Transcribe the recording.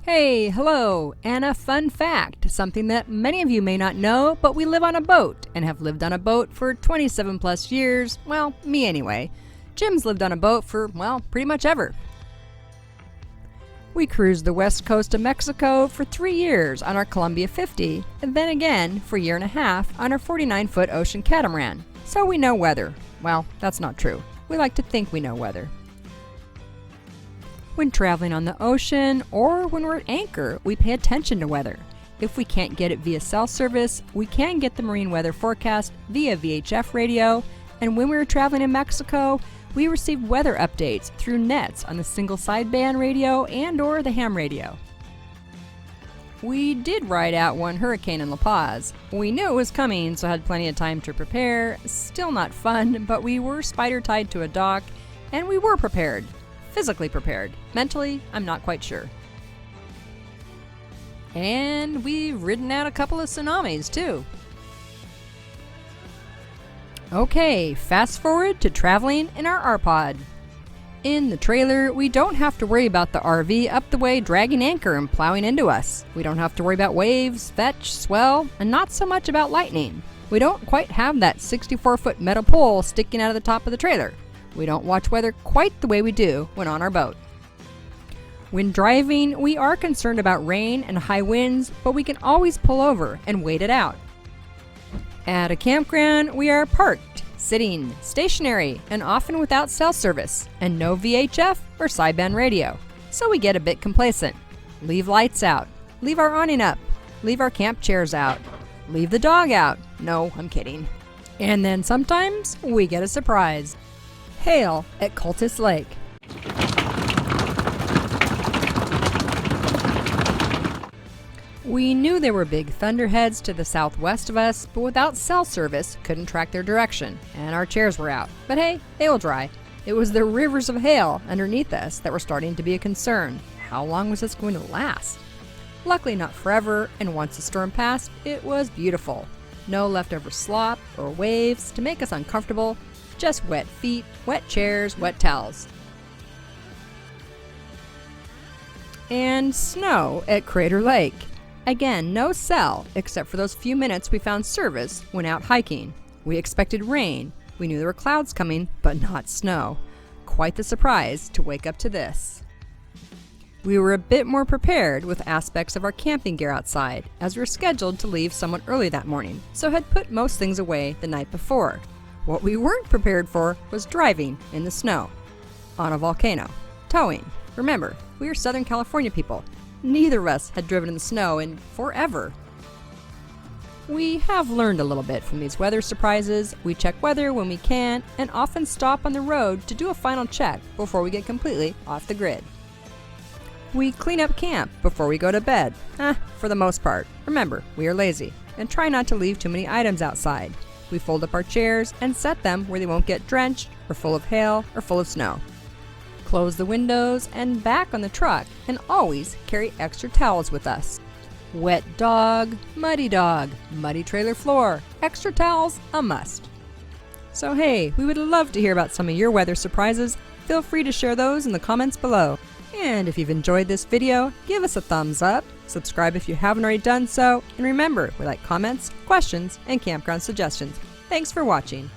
Hey, hello, and a fun fact, something that many of you may not know, but we live on a boat and have lived on a boat for 27 plus years. Well, me anyway. Jim's lived on a boat for, well, pretty much ever. We cruised the west coast of Mexico for 3 years on our Columbia 50, and then again for a year and a half on our 49-foot ocean catamaran. So we know weather. Well, that's not true. We like to think we know weather. When traveling on the ocean or when we're at anchor, we pay attention to weather. If we can't get it via cell service, we can get the marine weather forecast via VHF radio, and when we were traveling in Mexico, we received weather updates through nets on the single sideband radio and or the ham radio. We did ride out one hurricane in La Paz. We knew it was coming, so had plenty of time to prepare. Still not fun, but we were spider tied to a dock, and we were prepared. Physically prepared. Mentally, I'm not quite sure. And we've ridden out a couple of tsunamis, too. Okay, fast forward to traveling in our Rpod. In the trailer, we don't have to worry about the RV up the way dragging anchor and plowing into us. We don't have to worry about waves, fetch, swell, and not so much about lightning. We don't quite have that 64-foot metal pole sticking out of the top of the trailer. We don't watch weather quite the way we do when on our boat. When driving, we are concerned about rain and high winds, but we can always pull over and wait it out. At a campground, we are parked, sitting, stationary, and often without cell service, and no VHF or sideband radio. So we get a bit complacent. Leave lights out. Leave our awning up. Leave our camp chairs out. Leave the dog out. No, I'm kidding. And then sometimes we get a surprise. Hail at Cultus Lake. We knew there were big thunderheads to the southwest of us, but without cell service, couldn't track their direction, and our chairs were out. But hey, they will dry. It was the rivers of hail underneath us that were starting to be a concern. How long was this going to last? Luckily not forever, and once the storm passed, it was beautiful. No leftover slop or waves to make us uncomfortable. Just wet feet, wet chairs, wet towels. And snow at Crater Lake. Again, no cell, except for those few minutes we found service when out hiking. We expected rain. We knew there were clouds coming, but not snow. Quite the surprise to wake up to this. We were a bit more prepared with aspects of our camping gear outside, as we were scheduled to leave somewhat early that morning, so had put most things away the night before. What we weren't prepared for was driving in the snow. On a volcano. Towing. Remember, we are Southern California people. Neither of us had driven in the snow in forever. We have learned a little bit from these weather surprises. We check weather when we can and often stop on the road to do a final check before we get completely off the grid. We clean up camp before we go to bed. For the most part. Remember, we are lazy and try not to leave too many items outside. We fold up our chairs and set them where they won't get drenched or full of hail or full of snow. Close the windows and back on the truck, and always carry extra towels with us. Wet dog, muddy trailer floor, extra towels, a must. So hey, we would love to hear about some of your weather surprises. Feel free to share those in the comments below. And if you've enjoyed this video, give us a thumbs up, subscribe if you haven't already done so, and remember, we like comments, questions, and campground suggestions. Thanks for watching.